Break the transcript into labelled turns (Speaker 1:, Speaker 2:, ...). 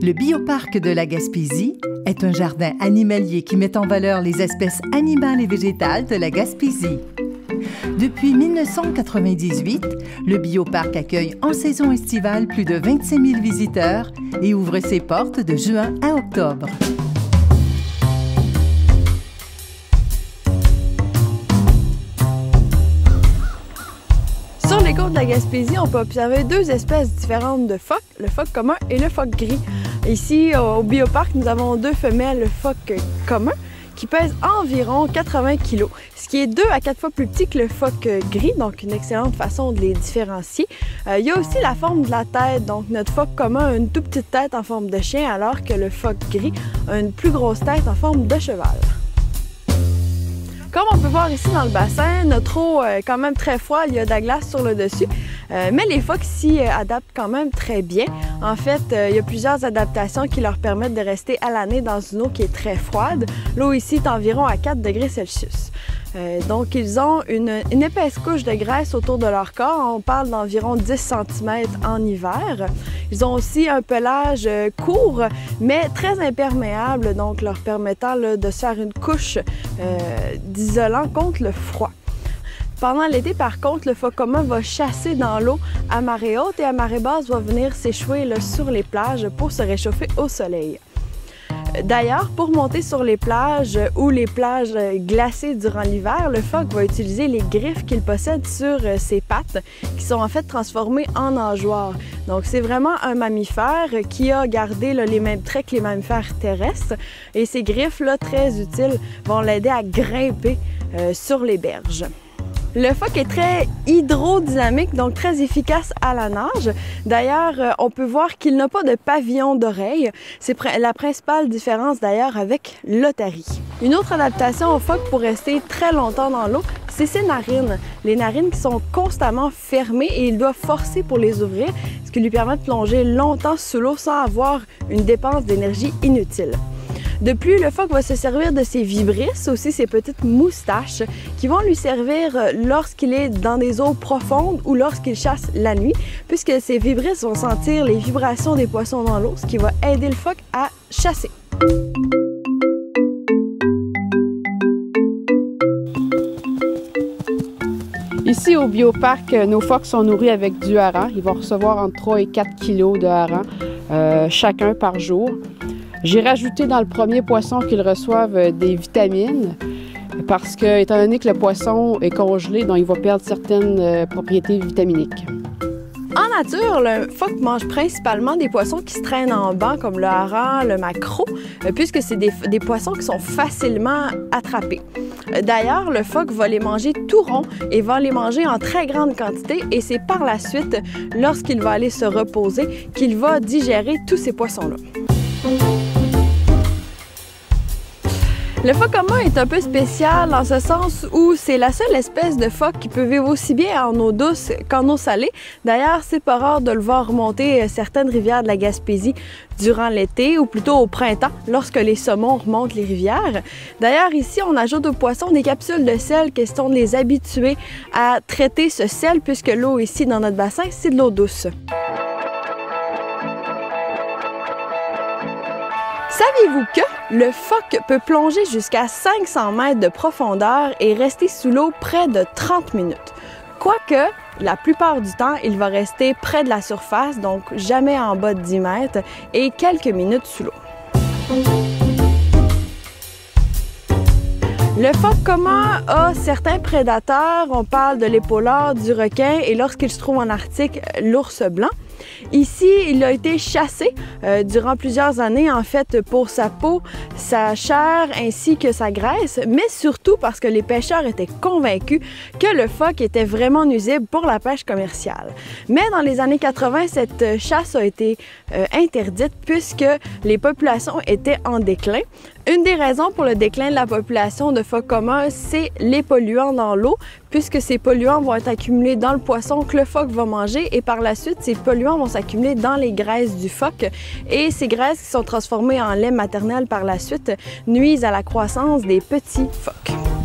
Speaker 1: Le Bioparc de la Gaspésie est un jardin animalier qui met en valeur les espèces animales et végétales de la Gaspésie. Depuis 1998, le Bioparc accueille en saison estivale plus de 25 000 visiteurs et ouvre ses portes de juin à octobre.
Speaker 2: Sur les côtes de la Gaspésie, on peut observer deux espèces différentes de phoques, le phoque commun et le phoque gris. Ici, au Bioparc, nous avons deux femelles phoques communs qui pèsent environ 80 kg, ce qui est 2 à 4 fois plus petit que le phoque gris, donc une excellente façon de les différencier. Il y a aussi la forme de la tête, donc notre phoque commun a une toute petite tête en forme de chien, alors que le phoque gris a une plus grosse tête en forme de cheval. Comme on peut voir ici dans le bassin, notre eau est quand même très froide, il y a de la glace sur le dessus, mais les phoques s'y adaptent quand même très bien. En fait, il y a plusieurs adaptations qui leur permettent de rester à l'année dans une eau qui est très froide. L'eau ici est environ à 4 degrés Celsius. Donc, ils ont une épaisse couche de graisse autour de leur corps. On parle d'environ 10 cm en hiver. Ils ont aussi un pelage court, mais très imperméable, donc leur permettant de se faire une couche d'isolant contre le froid. Pendant l'été, par contre, le phoque commun va chasser dans l'eau à marée haute et à marée basse va venir s'échouer sur les plages pour se réchauffer au soleil. D'ailleurs, pour monter sur les plages ou les plages glacées durant l'hiver, le phoque va utiliser les griffes qu'il possède sur ses pattes, qui sont en fait transformées en nageoires. Donc, c'est vraiment un mammifère qui a gardé les mêmes traits que les mammifères terrestres. Et ces griffes-là, très utiles, vont l'aider à grimper sur les berges. Le phoque est très hydrodynamique, donc très efficace à la nage. D'ailleurs, on peut voir qu'il n'a pas de pavillon d'oreille. C'est la principale différence d'ailleurs avec l'otarie. Une autre adaptation au phoque pour rester très longtemps dans l'eau, c'est ses narines. Les narines qui sont constamment fermées et il doit forcer pour les ouvrir, ce qui lui permet de plonger longtemps sous l'eau sans avoir une dépense d'énergie inutile. De plus, le phoque va se servir de ses vibrisses, aussi ses petites moustaches, qui vont lui servir lorsqu'il est dans des eaux profondes ou lorsqu'il chasse la nuit, puisque ces vibrisses vont sentir les vibrations des poissons dans l'eau, ce qui va aider le phoque à chasser.
Speaker 3: Ici, au Bioparc, nos phoques sont nourris avec du hareng. Ils vont recevoir entre 3 et 4 kg de hareng chacun par jour. J'ai rajouté dans le premier poisson qu'ils reçoivent des vitamines parce que, étant donné que le poisson est congelé, donc il va perdre certaines propriétés vitaminiques.
Speaker 2: En nature, le phoque mange principalement des poissons qui se traînent en banc, comme le hareng, le maquereau, puisque c'est des poissons qui sont facilement attrapés. D'ailleurs, le phoque va les manger tout rond et va les manger en très grande quantité, et c'est par la suite, lorsqu'il va aller se reposer, qu'il va digérer tous ces poissons-là. Le phoque commun est un peu spécial en ce sens où c'est la seule espèce de phoque qui peut vivre aussi bien en eau douce qu'en eau salée. D'ailleurs, c'est pas rare de le voir remonter certaines rivières de la Gaspésie durant l'été ou plutôt au printemps lorsque les saumons remontent les rivières. D'ailleurs, ici, on ajoute aux poissons des capsules de sel, question de les habituer à traiter ce sel puisque l'eau ici dans notre bassin, c'est de l'eau douce. Saviez-vous que le phoque peut plonger jusqu'à 500 mètres de profondeur et rester sous l'eau près de 30 minutes? Quoique, la plupart du temps, il va rester près de la surface, donc jamais en bas de 10 mètres, et quelques minutes sous l'eau. Le phoque commun a certains prédateurs, on parle de l'épaulard, du requin et lorsqu'il se trouve en Arctique, l'ours blanc. Ici, il a été chassé durant plusieurs années, en fait, pour sa peau, sa chair ainsi que sa graisse, mais surtout parce que les pêcheurs étaient convaincus que le phoque était vraiment nuisible pour la pêche commerciale. Mais dans les années 80, cette chasse a été interdite puisque les populations étaient en déclin. Une des raisons pour le déclin de la population de phoques communs, c'est les polluants dans l'eau, puisque ces polluants vont être accumulés dans le poisson que le phoque va manger et par la suite, ces polluants vont s'accumuler dans les graisses du phoque et ces graisses qui sont transformées en lait maternel par la suite nuisent à la croissance des petits phoques.